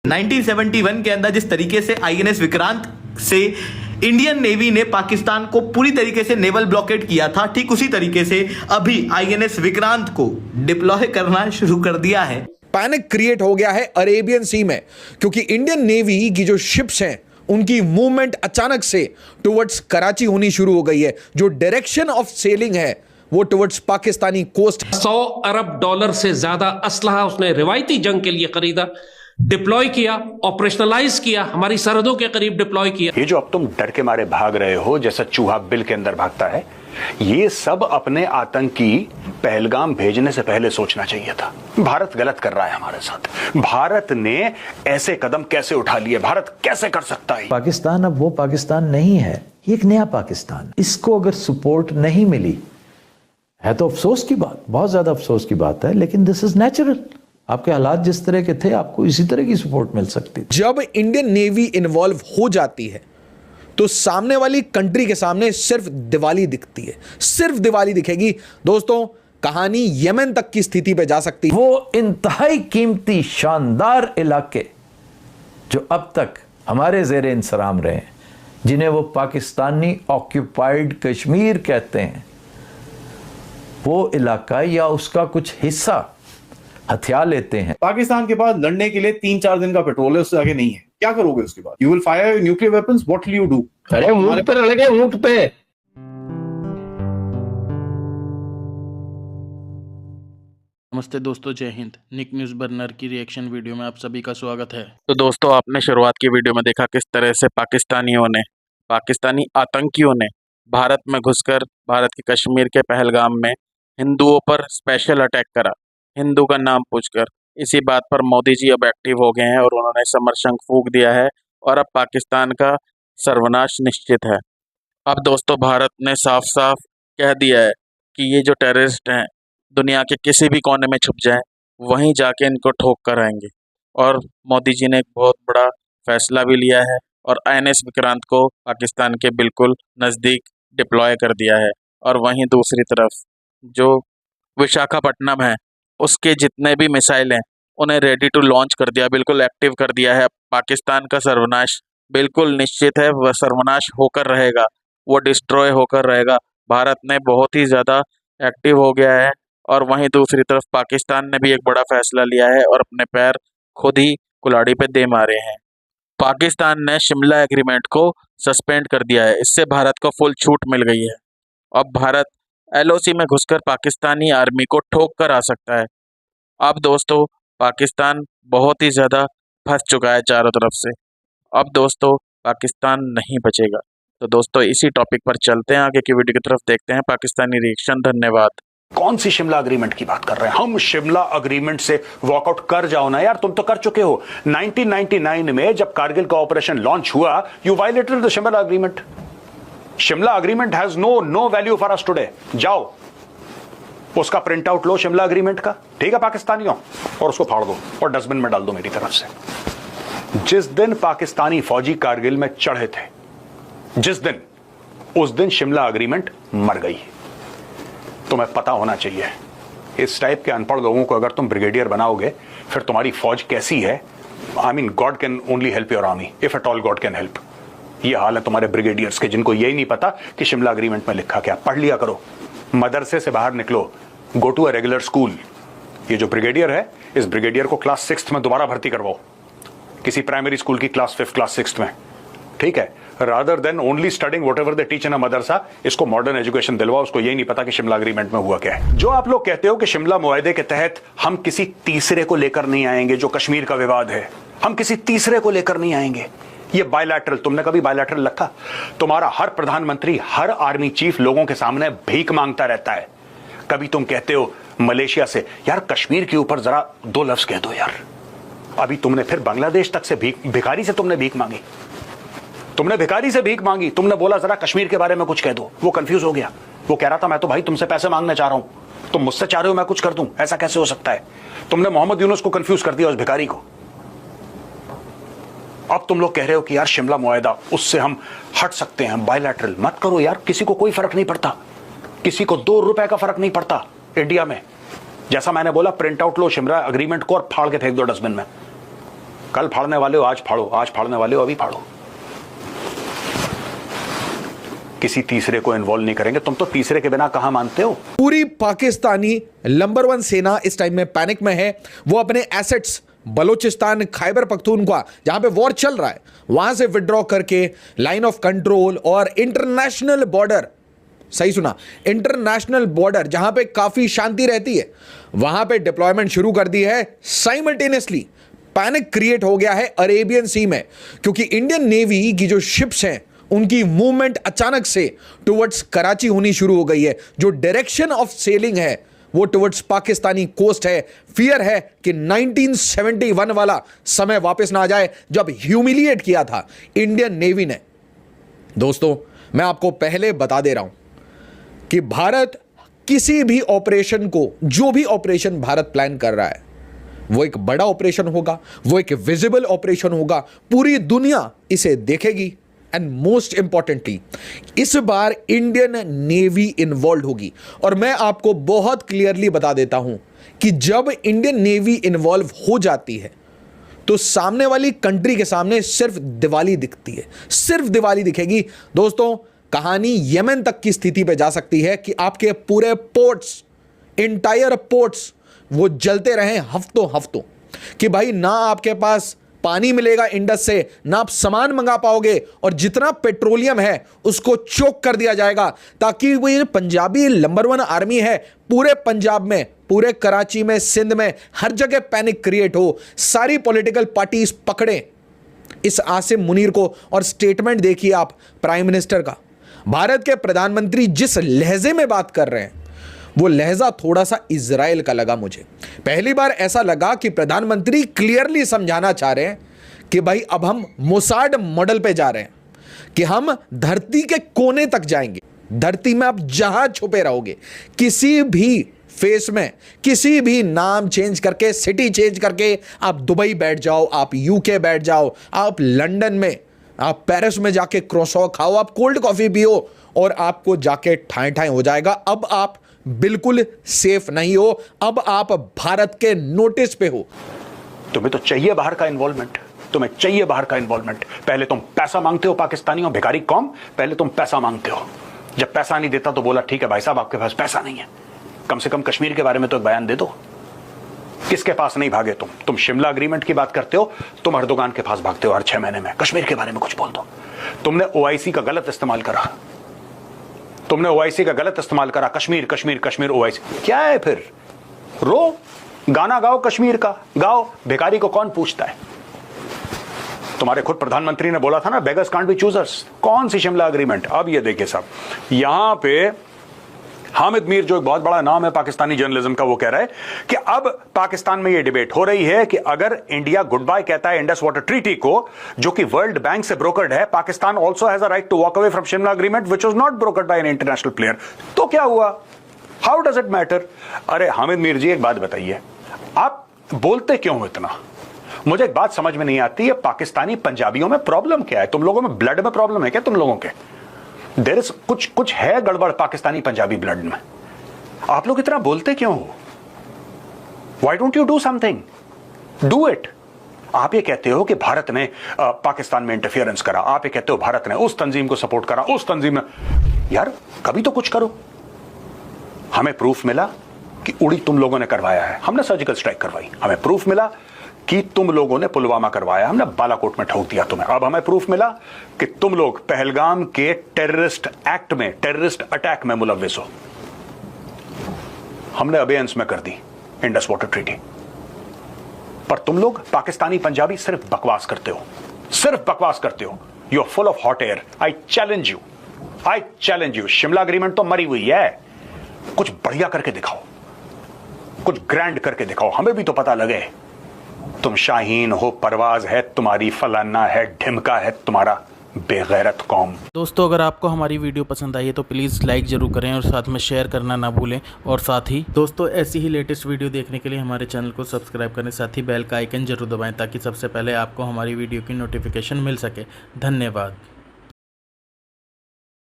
1971 के अंदर जिस तरीके से आईएनएस विक्रांत से इंडियन नेवी ने पाकिस्तान को पूरी तरीके से नेवल ब्लॉकेट किया था, ठीक उसी तरीके से अभी आईएनएस विक्रांत को डिप्लॉय करना शुरू कर दिया है। पैनिक क्रिएट हो गया है अरेबियन सी में, क्योंकि इंडियन नेवी की जो शिप्स हैं उनकी मूवमेंट अचानक से टुवर्ड्स कराची होनी शुरू हो गई है। जो डायरेक्शन ऑफ सेलिंग है वो टुवर्ड्स पाकिस्तानी कोस्ट। 100 अरब डॉलर से ज्यादा असलहा उसने रिवायती जंग के लिए खरीदा, डिप्लॉय किया, ऑपरेशनलाइज किया, हमारी सरहदों के करीब डिप्लॉय किया। ये जो अब तुम डर के मारे भाग रहे हो जैसा चूहा बिल के अंदर भागता है, ये सब अपने आतंकी पहलगाम भेजने से पहले सोचना चाहिए था। भारत गलत कर रहा है हमारे साथ। भारत ने ऐसे कदम कैसे उठा लिए? भारत कैसे कर सकता है? पाकिस्तान अब वो पाकिस्तान नहीं है, ये एक नया पाकिस्तान। इसको अगर सपोर्ट नहीं मिली है तो अफसोस की बात, बहुत ज्यादा अफसोस की बात है, लेकिन दिस इज नेचुरल। आपके हालात जिस तरह के थे आपको इसी तरह की सपोर्ट मिल सकती थी। जब इंडियन नेवी इन्वॉल्व हो जाती है तो सामने वाली कंट्री के सामने सिर्फ दिवाली दिखती है, सिर्फ दिवाली दिखेगी। दोस्तों, कहानी यमन तक की स्थिति पे जा सकती है। वो इंतहाई कीमती शानदार इलाके जो अब तक हमारे जेर इंसराम रहे हैं, जिन्हें वो पाकिस्तानी ऑक्यूपाइड कश्मीर कहते हैं, वो इलाका या उसका कुछ हिस्सा हथियार लेते हैं। पाकिस्तान के पास लड़ने के लिए 3-4 दिन का पेट्रोल है, उससे आगे नहीं है। क्या करोगे उसके बाद? You will fire nuclear weapons, what will you do? अरे ऊंट पे लगे, ऊंट पे। नमस्ते दोस्तों, जय हिंद। निक न्यूज़ बर्नर की रिएक्शन वीडियो में आप सभी का स्वागत है। तो दोस्तों, आपने शुरुआत की वीडियो में देखा किस तरह से पाकिस्तानी आतंकियों ने भारत में घुसकर भारत के कश्मीर के पहलगाम में हिंदुओं पर स्पेशल अटैक करा, हिंदू का नाम पूछकर। इसी बात पर मोदी जी अब एक्टिव हो गए हैं और उन्होंने समरशंख फूंक दिया है और अब पाकिस्तान का सर्वनाश निश्चित है। अब दोस्तों, भारत ने साफ साफ कह दिया है कि ये जो टेररिस्ट हैं दुनिया के किसी भी कोने में छुप जाएं, वहीं जाके इनको ठोक कर आएंगे। और मोदी जी ने एक बहुत बड़ा फैसला भी लिया है और आईएनएस विक्रांत को पाकिस्तान के बिल्कुल नज़दीक डिप्लॉय कर दिया है। और वहीं दूसरी तरफ जो विशाखापट्टनम है उसके जितने भी मिसाइल हैं उन्हें रेडी टू लॉन्च कर दिया, बिल्कुल एक्टिव कर दिया है। पाकिस्तान का सर्वनाश बिल्कुल निश्चित है, वह सर्वनाश होकर रहेगा, वो डिस्ट्रॉय होकर रहेगा। भारत ने बहुत ही ज़्यादा एक्टिव हो गया है और वहीं दूसरी तरफ पाकिस्तान ने भी एक बड़ा फैसला लिया है और अपने पैर खुद ही कुल्हाड़ी पे दे मारे हैं। पाकिस्तान ने शिमला एग्रीमेंट को सस्पेंड कर दिया है, इससे भारत को फुल छूट मिल गई है। अब भारत एलओसी में घुसकर पाकिस्तानी आर्मी को ठोक कर आ सकता है। अब दोस्तों, पाकिस्तान बहुत ही ज़्यादा फंस चुका है चारों तरफ से। अब दोस्तों, पाकिस्तान नहीं बचेगा। तो दोस्तों, इसी टॉपिक पर चलते हैं आगे की वीडियो की तरफ, देखते हैं पाकिस्तानी रिएक्शन। धन्यवाद। कौन सी शिमला अग्रीमेंट की बात कर रहे हैं हम? शिमला अग्रीमेंट से वॉकआउट कर जाओ ना यार, तुम तो कर चुके हो। 1999 में जब कारगिल का ऑपरेशन लॉन्च हुआ, you violated the Shimla agreement. Shimla agreement has no value for us today. जाओ उसका प्रिंट आउट लो शिमला अग्रीमेंट का, ठीक है पाकिस्तानियों, और उसको फाड़ दो और डस्टबिन में डाल दो मेरी तरफ से। जिस दिन पाकिस्तानी फौजी कारगिल में चढ़े थे, उस दिन शिमला अग्रीमेंट मर गई। तुम्हें पता होना चाहिए, इस टाइप के अनपढ़ लोगों को अगर तुम ब्रिगेडियर बनाओगे फिर तुम्हारी फौज कैसी है। I mean, God can only help your army if at all God can help. ये हाल है तुम्हारे ब्रिगेडियर्स के, जिनको यही नहीं पता कि शिमला अग्रीमेंट में लिखा क्या। पढ़ लिया करो, मदरसे से बाहर निकलो, go to a regular school. ये जो ब्रिगेडियर है, इस ब्रिगेडियर को क्लास 6th में दोबारा भर्ती करवाओ, किसी प्राइमरी स्कूल की क्लास 5th, क्लास 6th में, ठीक है। Rather than only studying whatever they teach in a मदरसा, इसको मॉडर्न एजुकेशन दिलवाओ। उसको यही नहीं पता कि शिमला अग्रीमेंट में हुआ क्या है। जो आप लोग कहते हो कि शिमला मुआहदे के तहत हम किसी तीसरे को लेकर नहीं आएंगे, जो कश्मीर का विवाद है, हम किसी तीसरे को लेकर नहीं आएंगे। ये बायलैटरल, तुमने कभी बायलैटरल रखा? तुम्हारा हर प्रधानमंत्री, हर आर्मी चीफ लोगों के सामने भीख मांगता रहता है। कभी तुम कहते हो मलेशिया से, यार कश्मीर के ऊपर जरा 2 लफ्ज कह दो यार। अभी तुमने फिर बांग्लादेश तक से भिखारी से तुमने भीख मांगी, तुमने बोला जरा कश्मीर के बारे में कुछ कह दो। वो कंफ्यूज हो गया, वो कह रहा था मैं तो भाई तुमसे पैसे मांगने चाह रहा हूं, तुम मुझसे चाह रहे हो मैं कुछ कर दूं, ऐसा कैसे हो सकता है? तुमने मोहम्मद यूनुस को कंफ्यूज कर दिया, उस भिखारी को। अब तुम लोग कह रहे हो कि यार शिमला मुआहदा, उससे हम हट सकते हैं, बायलैटरल। मत करो यार, किसी को कोई फर्क नहीं पड़ता, किसी को 2 रुपए का फर्क नहीं पड़ता इंडिया में। जैसा मैंने बोला, प्रिंट आउट लो शिमला अग्रीमेंट को और फाड़ के फेंक दो डस्टबिन में। कल फाड़ने वाले हो आज फाड़ो, आज फाड़ने वाले हो अभी फाड़ो। किसी तीसरे को इन्वॉल्व नहीं करेंगे। तुम तो तीसरे के बिना कहां मानते हो। पूरी पाकिस्तानी नंबर 1 सेना इस टाइम में पैनिक में है। वो अपने एसेट्स बलूचिस्तान, खैबर पख्तूनख्वा जहां पे वॉर चल रहा है वहां से विड्रॉ करके लाइन ऑफ कंट्रोल और इंटरनेशनल बॉर्डर, सही सुना, इंटरनेशनल बॉर्डर जहां पे काफी शांति रहती है वहां पे डिप्लॉयमेंट शुरू कर दी है। साइमल्टेनियसली पैनिक क्रिएट हो गया है अरेबियन सी में, क्योंकि इंडियन नेवी की जो शिप्स हैं उनकी मूवमेंट अचानक से टुवर्ड्स कराची होनी शुरू हो गई है। जो डायरेक्शन ऑफ सेलिंग है वो टुवर्ड्स पाकिस्तानी कोस्ट है। फियर है कि 1971 वाला समय वापस ना आ जाए जब ह्यूमिलिएट किया था इंडियन नेवी ने। दोस्तों, मैं आपको पहले बता दे रहा हूं कि भारत किसी भी ऑपरेशन को, जो भी ऑपरेशन भारत प्लान कर रहा है, वो एक बड़ा ऑपरेशन होगा, वो एक विजिबल ऑपरेशन होगा, पूरी दुनिया इसे देखेगी। एंड मोस्ट इंपॉर्टेंटली इस बार इंडियन नेवी इन्वॉल्व होगी। और मैं आपको बहुत क्लियरली बता देता हूं कि जब इंडियन नेवी इन्वॉल्व हो जाती है तो सामने वाली कंट्री के सामने सिर्फ दिवाली दिखती है, सिर्फ दिवाली दिखेगी। दोस्तों, कहानी यमन तक की स्थिति पे जा सकती है कि आपके पूरे पोर्ट्स, इंटायर पोर्ट्स वो जलते रहे हफ्तों हफ्तों, कि भाई ना आपके पास पानी मिलेगा इंडस से, ना आप सामान मंगा पाओगे, और जितना पेट्रोलियम है उसको चोक कर दिया जाएगा, ताकि वो ये पंजाबी नंबर 1 आर्मी है पूरे पंजाब में, पूरे कराची में, सिंध में, हर जगह पैनिक क्रिएट हो, सारी पॉलिटिकल पार्टीज पकड़ें इस आसिम मुनीर को। और स्टेटमेंट देखिए आप प्राइम मिनिस्टर का, भारत के प्रधानमंत्री जिस लहजे में बात कर रहे हैं वो लहजा थोड़ा सा इजराइल का लगा मुझे। पहली बार ऐसा लगा कि प्रधानमंत्री क्लियरली समझाना चाह रहे हैं कि भाई अब हम मोसाड मॉडल पे जा रहे हैं, कि हम धरती के कोने तक जाएंगे, धरती में आप जहां छुपे रहोगे, किसी भी फेस में, किसी भी नाम चेंज करके, सिटी चेंज करके, आप दुबई बैठ जाओ, आप यूके बैठ जाओ, आप लंदन में, आप पेरिस में जाके क्रोसॉ खाओ, आप कोल्ड कॉफी पियो, और आपको जाके ठाए ठाए हो जाएगा। अब आप बिल्कुल सेफ नहीं हो, अब आप भारत के नोटिस पे हो। तुम्हें तो चाहिए बाहर का इन्वॉल्वमेंट, तुम्हें चाहिए बाहर का इन्वॉल्वमेंट। पहले तुम पैसा मांगते हो पाकिस्तानियों, भिखारी कौम, पहले तुम पैसा मांगते हो। जब पैसा नहीं देता तो बोला ठीक है भाई साहब आपके पास पैसा नहीं है, कम से कम कश्मीर के बारे में तो एक बयान दे दो। किसके पास नहीं भागे तुम शिमला अग्रीमेंट की बात करते हो, तुम अर्दोगान के पास भागते हो हर 6 महीने में। कश्मीर के बारे में कुछ बोल दो। तुमने ओआईसी का गलत इस्तेमाल करा, तुमने ओआईसी का गलत इस्तेमाल करा, कश्मीर कश्मीर कश्मीर ओआईसी क्या है फिर? रो, गाना गाओ कश्मीर का, गाओ, भिखारी को कौन पूछता है? तुम्हारे खुद प्रधानमंत्री ने बोला था ना, बेगर्स कांट बी चूजर्स। कौन सी शिमला अग्रीमेंट? अब ये देखिए साहब, यहां पे हामिद मीर जो एक बहुत बड़ा नाम है पाकिस्तानी जर्नलिज्म का, वो कह रहा है कि अब पाकिस्तान में ये डिबेट हो रही है कि अगर इंडिया गुड बाय कहता है इंडस वाटर ट्रीटी को, जो कि वर्ल्ड बैंक से ब्रोकर्ड है, Pakistan also has a right to walk away from Shimla agreement which was not brokered by an international player. तो क्या हुआ? How does it matter? अरे हामिद मीर जी, एक बात बताइए, आप बोलते क्यों हो इतना? मुझे एक बात समझ में नहीं आती है, पाकिस्तानी पंजाबियों में प्रॉब्लम क्या है? तुम लोगों में ब्लड में प्रॉब्लम है क्या तुम लोगों के? देयर इज कुछ है गड़बड़ पाकिस्तानी पंजाबी ब्लड में। आप लोग इतना बोलते क्यों हो? Why don't you do something? Do it. आप ये कहते हो कि भारत ने पाकिस्तान में इंटरफियरेंस करा, आप ये कहते हो भारत ने उस तंजीम को सपोर्ट करा, उस तंजीम ने, यार कभी तो कुछ करो। हमें प्रूफ मिला कि उड़ी तुम लोगों ने करवाया है, हमने सर्जिकल स्ट्राइक करवाई। हमें प्रूफ मिला कि तुम लोगों ने पुलवामा करवाया, हमने बालाकोट में ठोक दिया तुम्हें। अब हमें प्रूफ मिला कि तुम लोग पहलगाम के टेररिस्ट एक्ट में, टेररिस्ट अटैक में मुलव्विस हो। हमने अबेयंस में कर दी इंडस वाटर ट्रीटी। पर तुम लोग पाकिस्तानी पंजाबी सिर्फ बकवास करते हो, सिर्फ बकवास करते हो। You are full of hot air. I challenge you, I challenge you. Shimla agreement तो मरी हुई है, कुछ बढ़िया करके दिखाओ, कुछ ग्रैंड करके दिखाओ, हमें भी तो पता लगे। तुम शाहीन हो, परवाज है तुम्हारी, फलाना है, ढिमका है तुम्हारा, बेगैरत कौम। दोस्तों, अगर आपको हमारी वीडियो पसंद आई है तो प्लीज़ लाइक ज़रूर करें और साथ में शेयर करना ना भूलें। और साथ ही दोस्तों, ऐसी ही लेटेस्ट वीडियो देखने के लिए हमारे चैनल को सब्सक्राइब करें, साथ ही बेल का आइकन जरूर दबाएं ताकि सबसे पहले आपको हमारी वीडियो की नोटिफिकेशन मिल सके। धन्यवाद।